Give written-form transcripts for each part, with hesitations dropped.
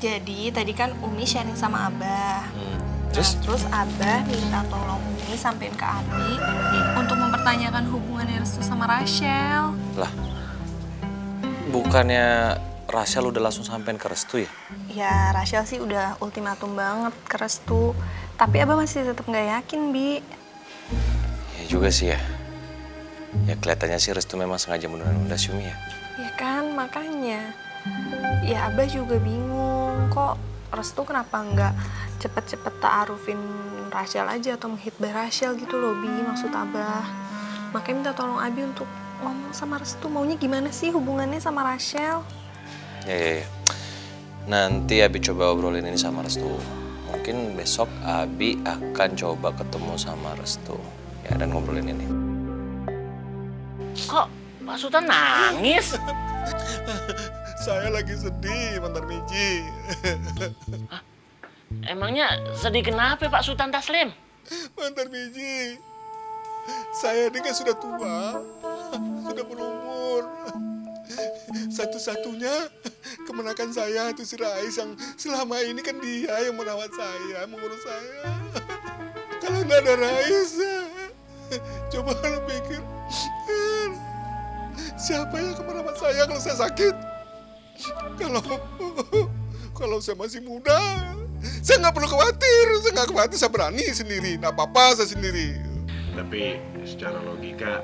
Jadi tadi kan Umi sharing sama Abah. Terus Abah minta tolong Umi sampein ke Abi untuk mempertanyakan hubungannya Restu sama Rachel. Lah, bukannya Rachel udah langsung sampein ke Restu ya? Ya Rachel sih udah ultimatum banget ke Restu. Tapi Abah masih tetap nggak yakin, Bi. Ya juga sih ya. Ya kelihatannya sih Restu memang sengaja menunda-nunda si Umi ya. Ya kan, makanya. Ya Abah juga bingung, kok Restu kenapa nggak cepet-cepet ta'arufin Rachel aja atau menghitbah Rachel gitu loh, Bi, maksud Abah. Makanya minta tolong Abi untuk ngomong sama Restu, maunya gimana sih hubungannya sama Rachel? Ya. Nanti Abi coba obrolin ini sama Restu. Mungkin besok Abi akan coba ketemu sama Restu. Ya, dan ngobrolin ini. Kok Pak Sultan nangis? Saya lagi sedih, Mantar Miji. Emangnya sedih kenapa Pak Sultan Taslim? Mantar Miji, saya ini kan sudah tua, sudah berumur. Satu-satunya kemenakan saya itu si Rais yang selama ini kan dia yang merawat saya, mengurus saya. Kalau nggak ada Rais, coba lo pikir, siapa yang akan merawat saya kalau saya sakit? Kalau saya masih muda, saya nggak perlu khawatir. Saya nggak khawatir, saya berani sendiri. Nggak apa-apa, saya sendiri. Tapi secara logika,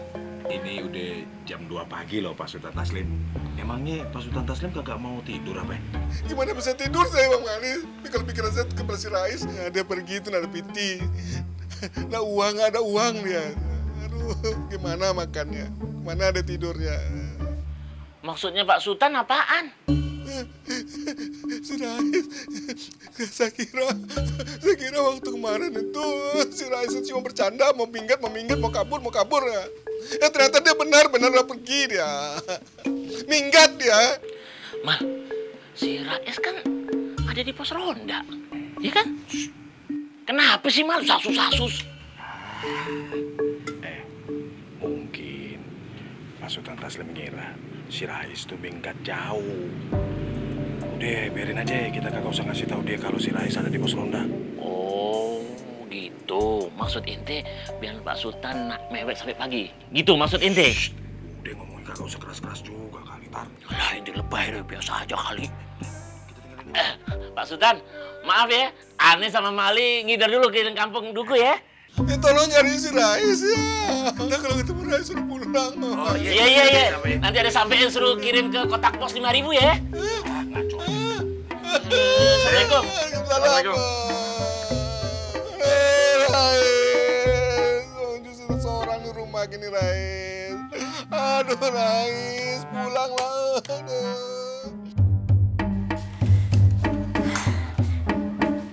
ini udah jam 2 pagi loh Pak Sultan Taslim. Emangnya Pak Sultan Taslim kagak mau tidur apa ya? Gimana bisa tidur saya, Bang Ali? Kalau pikiran saya ke si Rais, ya, dia pergi itu nggak ada piti. Nggak ada uang dia. Aduh, gimana makannya? Mana ada tidurnya? Maksudnya Pak Sultan apaan? Si Rais, saya kira waktu kemarin itu si Rais cuma bercanda, mau minggat, mau kabur ya. Ternyata dia benar pergi dia. Minggat dia. Mal, si Rais kan ada di pos ronda, ya kan? Kenapa sih Mal sasus-sasus? Mungkin Pak Sultan Taslim mengira si Rais tuh minggat jauh. Udah, biarin aja, kita kagak usah ngasih tahu dia kalau si Rais ada di pos ronda. Oh, gitu. Maksud ente biar Pak Sultan nak mewek sampai pagi. Gitu maksud ente? Udah ngomongin kagak usah keras-keras juga kali, Tar. Alah, ente lebay deh, biasa aja kali. Pak Sultan, maaf ya. Aneh sama Mali ngider dulu ke kampung Duku ya. Tolong cari si Rais ya. Nah, kalau ketemu Rais suruh pulang. Oh iya. Nanti ada sampein suruh kirim ke kotak pos 5.000 ya. Ngaco. Assalamualaikum. Assalamualaikum. Rais, justru seorang di rumah gini Rais. Aduh Rais, pulanglah.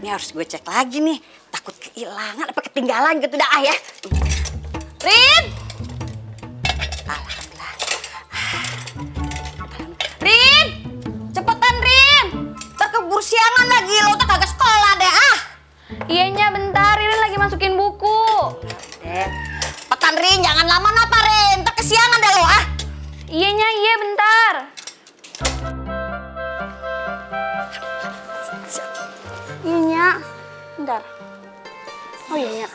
Ini harus gue cek lagi nih. Takut kehilangan apa ketinggalan gitu dah ya. Rin! Alhamdulillah. Rin! Cepetan Rin! Ntar keburu siangan lagi, lo tak kagak sekolah deh ah. Iyanya bentar, Rin lagi masukin buku. Deh. Cepetan Rin, jangan lama napa Rin. Ntar kesiangan deh lo ah. Iyanya iya bentar. Iyanya, bentar. Oh iya,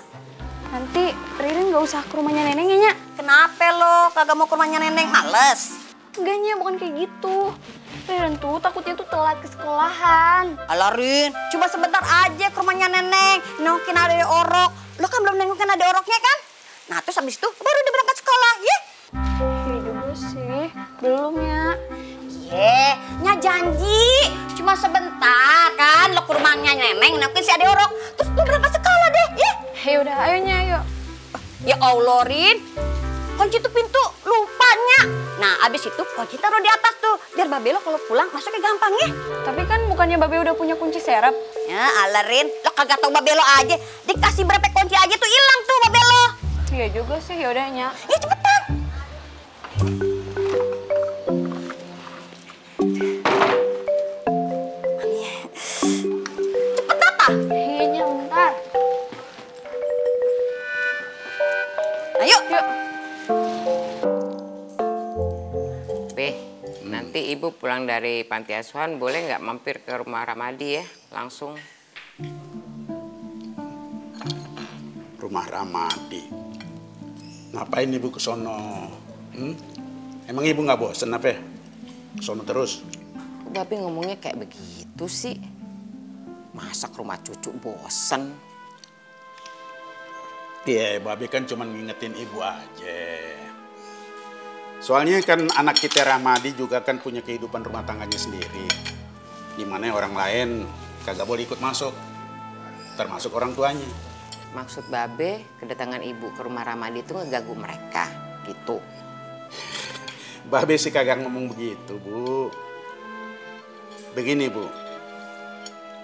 nanti Ririn gak usah ke rumahnya Neneng ya, Nya. Kenapa lo kagak mau ke rumahnya Neneng? Males. Enggak, Nya, bukan kayak gitu. Ririn tuh takutnya tuh telat ke sekolahan. Alah Rin, cuma sebentar aja ke rumahnya Neneng. Nengokin adek orok. Lo kan belum nengokin adek oroknya kan? Nah terus habis itu baru dia berangkat sekolah, ya? Iya juga sih, belum ya. Nya janji. Cuma sebentar kan lo ke rumahnya Neneng nengokin si adek orok. Terus lo berangkat sekolah deh, ya? Yaudah, ayo Nya, ayo. Ya Allah Rin, kunci tuh pintu lupanya. Nah abis itu kunci taruh di atas tuh. Biar Babe lo kalau pulang masuknya gampang ya. Tapi kan bukannya Babe udah punya kunci serep. Ya ala Rin, lo kagak tau Babe lo aja. Dikasih berapa kunci aja tuh hilang tuh Babe lo. Iya juga sih, yaudah Nya. Ya cepetan. Cepet apa? Iya Nya, bentar. Ayo. Yuk. Be, Nanti ibu pulang dari panti asuhan boleh nggak mampir ke rumah Ramadi ya? Langsung. Rumah Ramadi. Ngapain ibu ke sono? Emang ibu nggak bosen apa ya? Ke sono terus? Babe ngomongnya kayak begitu sih. Masa ke rumah cucu bosen? Iya, Babe kan cuma ngingetin ibu aja. Soalnya kan anak kita Ramadi juga kan punya kehidupan rumah tangganya sendiri. Dimana orang lain kagak boleh ikut masuk. Termasuk orang tuanya. Maksud Babe, kedatangan ibu ke rumah Ramadi itu ngeganggu mereka, gitu. Babe sih kagak ngomong begitu, Bu. Begini, Bu.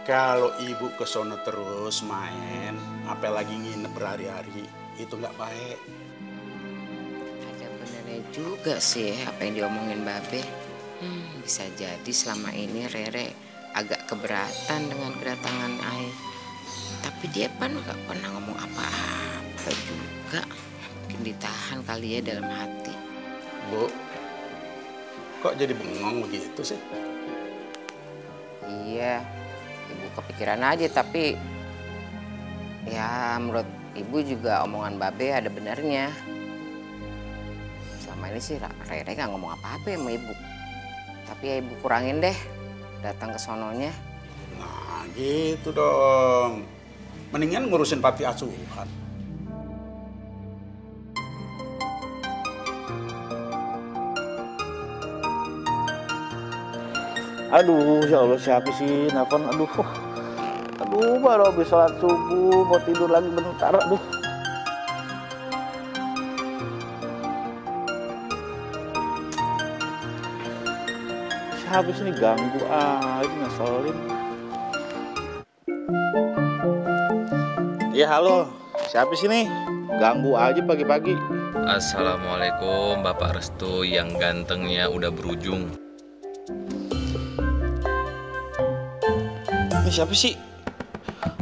Kalau ibu ke sono terus main, apalagi nginep berhari-hari, itu nggak baik. Ada benernya juga sih apa yang diomongin Babe. Bisa jadi selama ini Rere agak keberatan dengan kedatangan Ai. Tapi dia kan nggak pernah ngomong apa-apa juga. Mungkin ditahan kali ya dalam hati. Bu, kok jadi bengong begitu sih? Iya, ibu kepikiran aja tapi ya menurut ibu juga omongan Babe ada benernya. Selama ini sih Rere nggak ngomong apa-apa ya sama ibu. Tapi ya ibu kurangin deh datang ke sononya. Nah gitu dong. Mendingan ngurusin panti asuhan. Aduh, ya Allah siapa sih nelfon? Aduh, baru habis sholat subuh, mau tidur lagi bentar. Aduh. Siapa sih ini ganggu aja, ngeselin. Iya halo, siapa sih nih? Ganggu aja pagi-pagi. Assalamualaikum Bapak Restu yang gantengnya udah berujung. Ini siapa sih?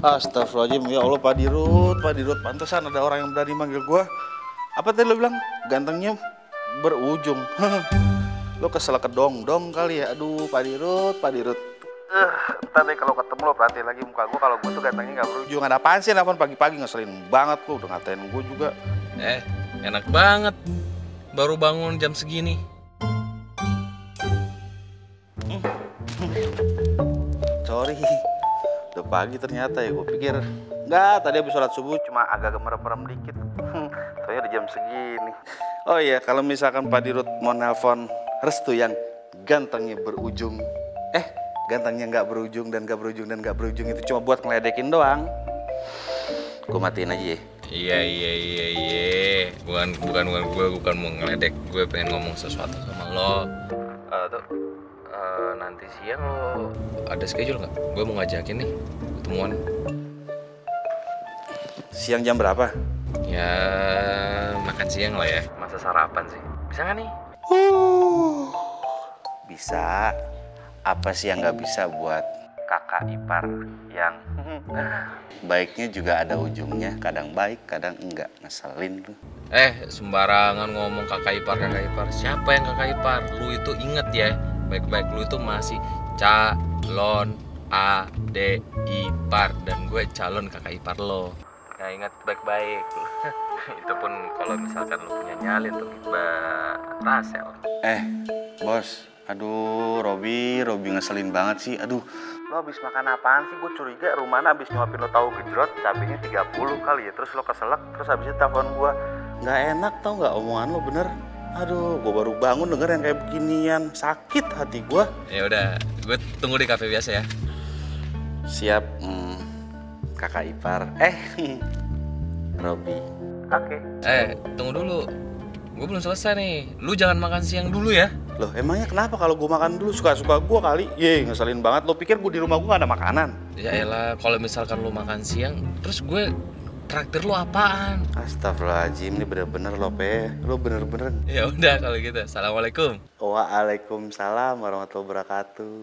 Astagfirullahaladzim, ya Allah Pak Dirut, pantesan ada orang yang berani manggil gua. Apa tadi lo bilang? Gantengnya berujung. Lo kesel kedong-dong kali ya. Aduh Pak Dirut. Ntar deh kalau ketemu lo perhatiin lagi muka gua, kalau gua tuh gantengnya gak berujung. Ada apaan sih nelfon pagi-pagi, ngeselin banget lo, udah ngatain gua juga. Enak banget. Baru bangun jam segini. Sorry, udah pagi ternyata ya. Gue pikir enggak, tadi habis sholat subuh cuma agak merem-merem dikit. Soalnya udah jam segini. Oh iya, kalau misalkan Pak Dirut mau nelpon Restu yang gantengnya berujung, gantengnya nggak berujung dan nggak berujung dan nggak berujung, itu cuma buat ngeledekin doang, gue matiin aja ya. Iya. Bukan gue mau ngeledek. Gue pengen ngomong sesuatu sama lo. Nanti siang lo ada schedule nggak? Gue mau ngajakin nih ketemuan. Siang jam berapa? Ya makan siang lah ya. Masa sarapan sih? Bisa nggak nih? Bisa. Apa sih yang nggak bisa buat kakak ipar yang baiknya juga ada ujungnya. Kadang baik, kadang enggak. Ngeselin tuh. Sembarangan ngomong kakak ipar. Siapa yang kakak ipar? Lu itu inget ya, baik-baik lu itu masih calon adik ipar dan gue calon kakak ipar lo. Nah ingat baik-baik. Itu pun kalau misalkan lu punya nyali untuk Mbak Rasel. Bos, aduh Robi ngeselin banget sih. Aduh, lo habis makan apaan sih? Gue curiga rumahnya habis nyuapin lo tahu gejrot, cabenya 30 kali ya. Terus lo keselak, terus habis itu telepon gue. Nggak enak tau nggak omongan lo, bener. Aduh, gue baru bangun denger yang kayak beginian. Sakit hati gue. Ya udah, gue tunggu di kafe biasa ya. Siap, kakak ipar. Robi. Oke. Tunggu dulu. Gue belum selesai nih. Lu jangan makan siang dulu ya. Loh, emangnya kenapa kalau gue makan dulu? Suka-suka gue kali. Ngeselin banget. Lo pikir gue di rumah gue gak ada makanan? Ya elah, kalau misalkan lu makan siang, terus gue traktir lu apaan? Astagfirullahaladzim, ini bener-bener lo, Pe. Lo bener-bener. Ya udah kalau gitu. Assalamualaikum. Waalaikumsalam warahmatullahi wabarakatuh.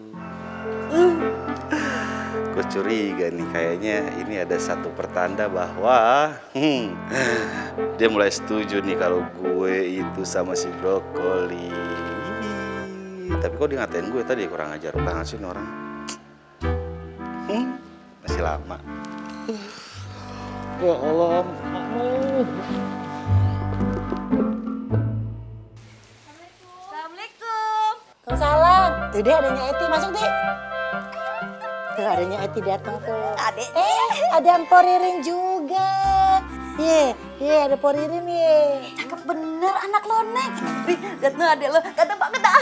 Gue curiga nih, kayaknya ini ada satu pertanda bahwa dia mulai setuju nih kalau gue itu sama si brokoli. Tapi kok dia ngatain gue tadi kurang ajar banget sih ini orang. Masih lama. Ya Allah. Assalamualaikum. Waalaikumsalam. Tuh deh adanya Eti, masuk deh. Tuh adanya Eti datang tuh. Adek. Ada Mpok Ririn juga. Ada Mpok Ririn ye. Cakep bener anak lo, Nek. Lihat tuh adek lo, ganteng banget dah.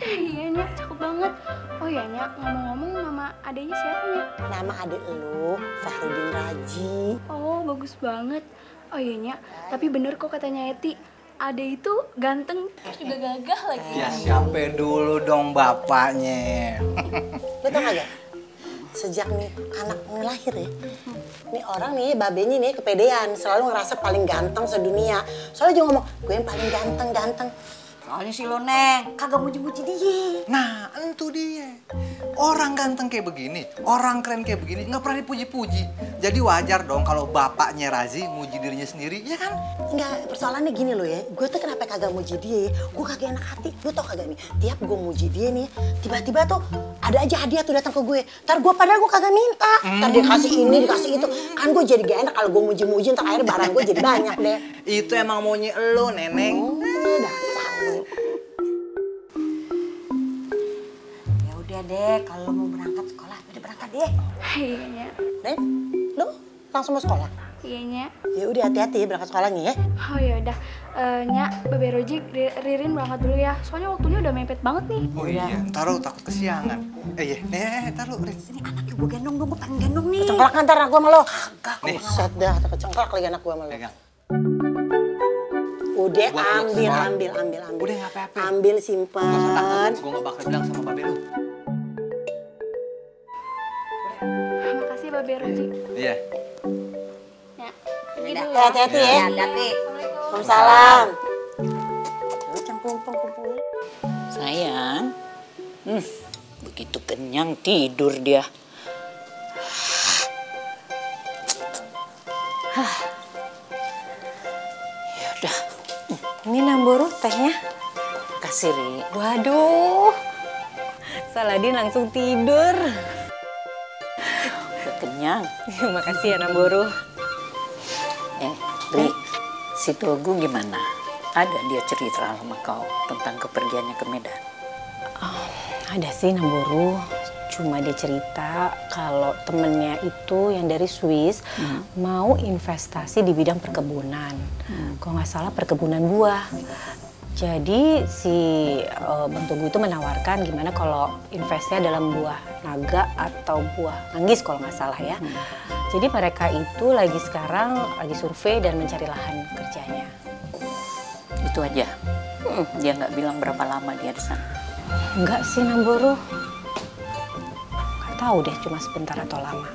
Iya, Nyak, cakep banget. Oh iya, Nyak, ngomong-ngomong nama adeknya siapa, Nyak? Nama adek lo Fahrudin Raji. Oh, bagus banget. Oh iya, Nyak, tapi bener kok katanya Eti. Ade itu ganteng, terus juga gagah lagi. Ya siapa dulu dong bapaknya. Lo tau gak? Sejak nih anak lahir ya, nih orang nih babenya nih kepedean, selalu ngerasa paling ganteng sedunia. Soalnya juga ngomong, gue yang paling ganteng. Soalnya si lo, Neng, kagak muji-muji dia. Nah, itu dia. Orang ganteng kayak begini, orang keren kayak begini, nggak pernah dipuji-puji. Jadi wajar dong kalau bapaknya Razi muji dirinya sendiri, ya kan? Enggak, persoalannya gini loh ya, gue tuh kenapa kagak muji dia ya? Gue kagak enak hati, lo tau kagak nih? Tiap gue muji dia nih, tiba-tiba tuh ada aja hadiah tuh datang ke gue. Ntar gue padahal gue kagak minta, ntar dia kasih ini, dikasih itu. Kan gue jadi gak enak kalau gue muji-muji, ntar akhirnya barang gue jadi banyak deh. Itu emang maunya lo, Neneng. Dasar lo. Ya udah deh, kalau mau berangkat sekolah, udah berangkat deh. Iya, Nyak. Neng, lo langsung mau sekolah? Iya, Nyak. Ya udah hati-hati ya berangkat sekolahnya ya. Oh ya udah, Nyak, Babe Roji, Ririn berangkat dulu ya. Soalnya waktunya udah mepet banget nih. Oh iya, ntar lo takut kesiangan. Ntar lo, Riz. Ini anaknya gue gendong dong, gue pengen gendong nih. Kecengklak ntar anak gue sama lo. Kagak, gue set dah, kecengklak lagi anak gue sama lo. Pegang. Udah, Buat ambil. Udah nggak apa-apa. Ambil, simpen. Gak usah takut, gue gak bakal bilang sama Babe lo. Makasih Babe Roji. Iya. Nyak, pergi dulu. Hati-hati ya. Hati-hati. Waalaikumsalam. Kumpul. Sayang, begitu kenyang tidur dia. Ya udah. Ini Namburu tehnya. Kasih, Ri. Waduh. Saladin langsung tidur. Udah kenyang. Makasih ya Namburu. Ri, si Togu gimana? Ada dia cerita sama kau tentang kepergiannya ke Medan? Ada sih Namburu. Cuma dia cerita kalau temennya itu yang dari Swiss mau investasi di bidang perkebunan. Kalau nggak salah perkebunan buah. Jadi si Bang Togu itu menawarkan gimana kalau investnya dalam buah naga atau buah manggis kalau nggak salah ya. Jadi mereka itu sekarang lagi survei dan mencari lahan kerjanya. Itu aja. Dia nggak bilang berapa lama dia di sana. Enggak sih Namburu. Nggak tahu deh cuma sebentar atau lama.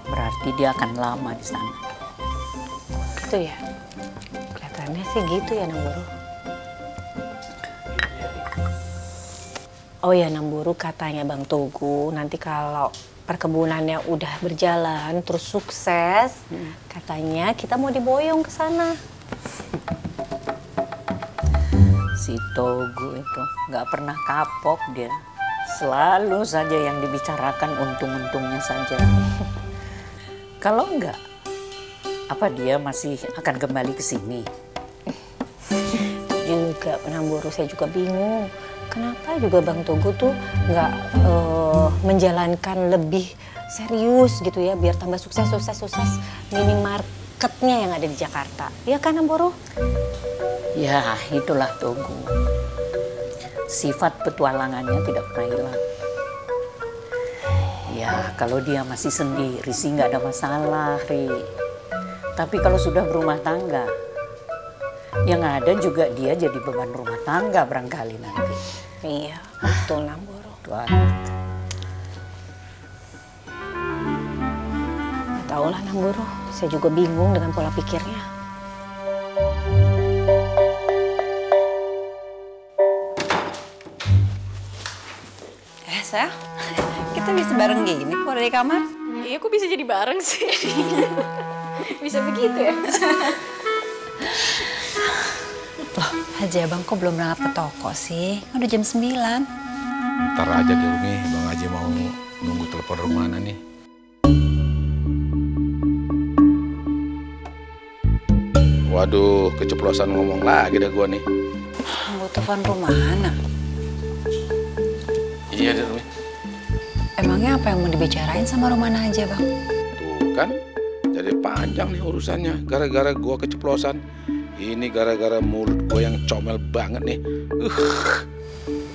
Berarti dia akan lama di sana. Gitu ya. Kelihatannya sih gitu ya Namburu. Oh ya Namburu, katanya Bang Togu nanti kalau perkebunannya udah berjalan terus sukses, katanya kita mau diboyong ke sana. Si Togu itu nggak pernah kapok dia. Selalu saja yang dibicarakan untung-untungnya saja. Kalau enggak, apa dia masih akan kembali ke sini? Juga Namburu, saya juga bingung. Kenapa juga Bang Togu tuh nggak menjalankan lebih serius gitu ya, biar tambah sukses minimarketnya yang ada di Jakarta. Iya kan Namburu? Ya itulah Togu. Sifat petualangannya tidak pernah hilang. Ya kalau dia masih sendiri sih nggak ada masalah, Ri. Tapi kalau sudah berumah tangga, yang ada juga dia jadi beban rumah tangga barangkali nanti. Iya, betul Namburu. Tuan. Nggak tahu lah Namburu, saya juga bingung dengan pola pikirnya. Sayang, kita bisa bareng gini kok dari kamar. Iya, kok bisa jadi bareng sih? Bisa begitu ya? Loh, Haji Abang kok belum berangkat ke toko sih? Kan udah jam 9. Ntar aja deh Umi, Bang Haji mau nunggu telepon Rumana nih. Waduh, keceplosan ngomong lagi dah gua nih. Nunggu telepon Rumana? Iya deh Umi. Emangnya apa yang mau dibicarain sama Rumana aja Bang? Tuh kan, jadi panjang nih urusannya. Gara-gara gua keceplosan. Ini gara-gara mulut gua yang comel banget nih.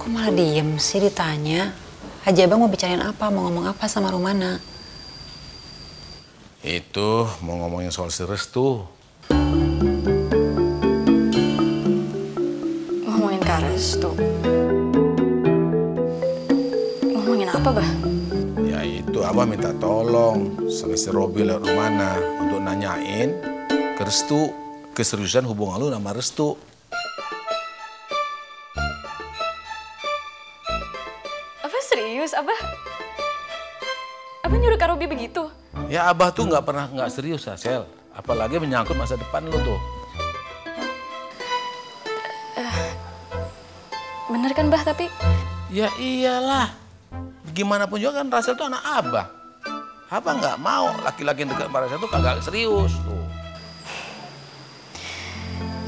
Kok malah diem sih ditanya? Haji Abang mau bicarain apa? Mau ngomong apa sama Rumana? Itu mau ngomongin soal si Restu. Ngomongin Kak Restu. Ngomongin apa, Bah? Ya itu Abah minta tolong sama si Robi lewat Rumana untuk nanyain ke Restu keseriusan hubungan lu sama Restu. Apa serius, Abah? Abah nyuruh Kak Robi begitu? Ya Abah tuh nggak serius Sel. Apalagi menyangkut masa depan lu tuh. Bener kan, Bah, tapi... Ya iyalah. Gimana pun juga kan Rasel tuh anak Abah. Abah nggak mau laki-laki yang dekat sama Rasel tuh kagak serius tuh.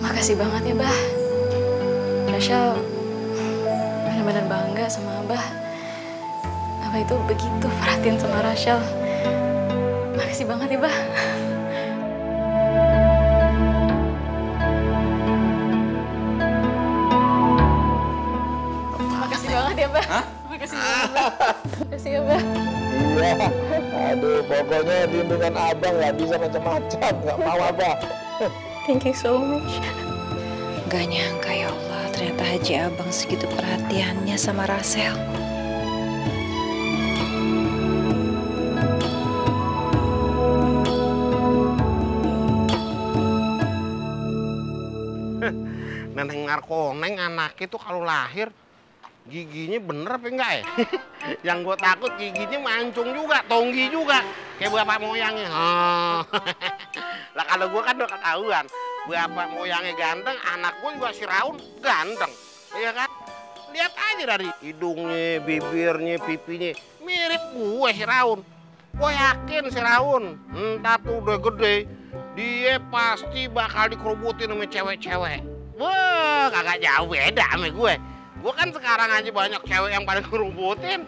Makasih banget ya, Bah. Rachel benar-benar bangga sama Abah. Abah itu begitu perhatian sama Rachel. Makasih banget ya, Bah. Makasih banget ya, Bah. Hah? Makasih banget, Bah. Makasih ya, Bah. Iya. Aduh, pokoknya dengan Abang nggak bisa macam-macam. Nggak mau Abah. Thank you so much. Gak nyangka ya Allah, ternyata Haji Abang segitu perhatiannya sama Rasel. Neneng Narkoneng anaknya tuh kalau lahir giginya bener apa enggak ya? Yang gue takut giginya mancung juga, tonggi juga, kayak bapak moyangnya. Lah kalau gue kan udah ketahuan, bapak moyangnya ganteng, anak gue juga si Raun ganteng, iya kan? Lihat aja dari hidungnya, bibirnya, pipinya, mirip gue si Raun. Gue yakin si Raun, entah tuh udah gede, dia pasti bakal dikerubutin sama cewek-cewek. Wah, kagak jauh beda sama gue. Gue kan sekarang aja banyak cewek yang pada ngerubutin.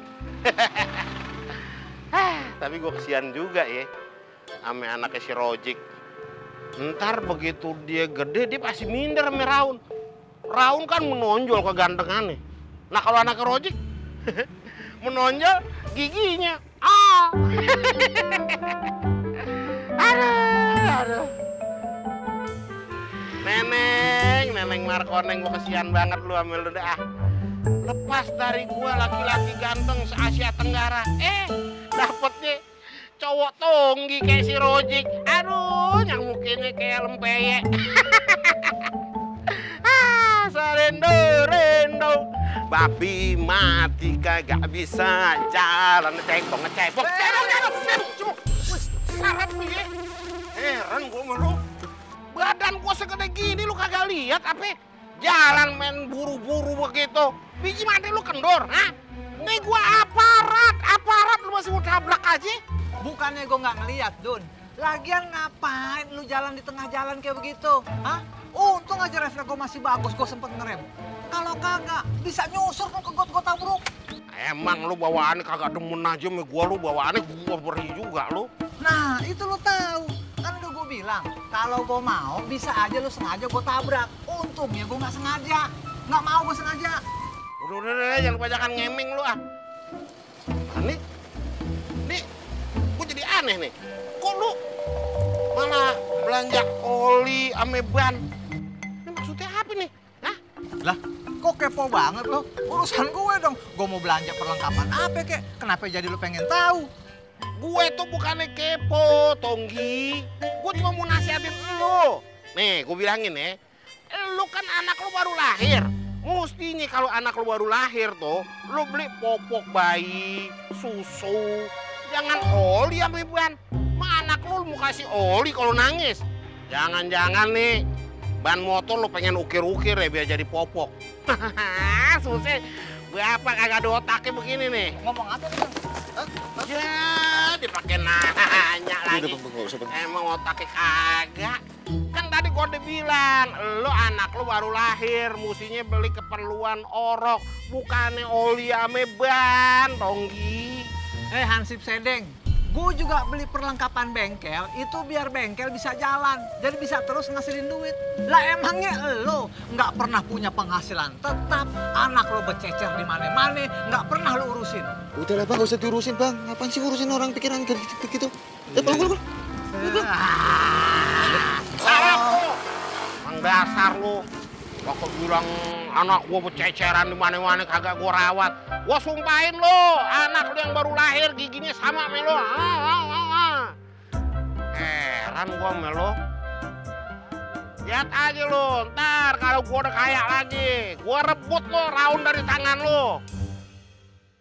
Tapi gue kesian juga ya sama anaknya si Rojik. Ntar begitu dia gede, dia pasti minder sama Raun. Raun kan menonjol kegantengannya. Nah kalau anaknya Rojik, menonjol giginya. Aduh. Neneng Markoneng, gue kesian banget lu sama lu dah. Lepas dari gue laki-laki ganteng se-Asia Tenggara, dapetnya cowok tonggi kayak si Rojik. Aduh, nyamukinnya kayak lempeye. Sarendo, babi mati kagak bisa jalan ngecebok. Sarap lu ya. Heran gue sama lu. Badan gue segede gini lu kagak lihat apa? Jalan main buru-buru begitu. Biji mati lu kendor, ha? Nih gue aparat lu masih mau tabrak aja? Bukannya gue nggak ngeliat, Dun. Lagian ngapain lu jalan di tengah jalan kayak begitu? Hah? Untung aja refleks gue masih bagus, gue sempet ngerem. Kalau kagak, bisa nyusur ke got gue tabruk. Emang lu bawaannya kagak demen aja sama gue, lu bawaannya gue beri juga lu. Nah, itu lu tahu. Kan udah gue bilang, kalau gue mau bisa aja lu sengaja gue tabrak. Untungnya gue nggak sengaja. Nggak mau gue sengaja. Udah, jangan kebanyakan ngemeng lu ah. Nih, gue jadi aneh nih. Kok lu malah belanja oli ame ban? Ini maksudnya apa nih? Hah? Lah, kok kepo banget lo? Urusan gue dong. Gue mau belanja perlengkapan apa kek? Kenapa jadi lu pengen tahu? Gue tuh bukannya kepo, Tonggi. Gue cuma mau nasihatin lu. Nih, gue bilangin ya. Lu kan anak lu baru lahir. Mestinya kalau anak lu baru lahir tuh, lu beli popok bayi, susu. Jangan oli sama ban. Mah anak lu mau kasih oli kalau nangis. Jangan-jangan nih, ban motor lu pengen ukir-ukir ya biar jadi popok. Susah. Bapak kagak ada otaknya begini nih. Ngomong apa nih, Bang? Ya, dipakai nanya lagi. Emang otaknya kagak. Kan tadi gua udah bilang, lo anak lo baru lahir, mestinya beli keperluan orok, bukannya oli ame ban, Tonggi. Hansip Sedeng, gue juga beli perlengkapan bengkel, itu biar bengkel bisa jalan, jadi bisa terus ngasilin duit. Lah emangnya lo nggak pernah punya penghasilan tetap, anak lo bececer di mana-mana, nggak pernah lo urusin. Udah lah Bang, gak usah diurusin Bang. Ngapain sih urusin orang pikiran begitu? Pulang. Sarap lo, Bang dasar lo. Waktu bilang anak gua bececeran di mana-mana kagak gua rawat. Gua sumpahin lo, anak lo yang baru lahir giginya sama sama lo. Heran gua sama lo. Lihat aja lo, ntar kalau gua udah kaya lagi, gua rebut lo raun dari tangan lo.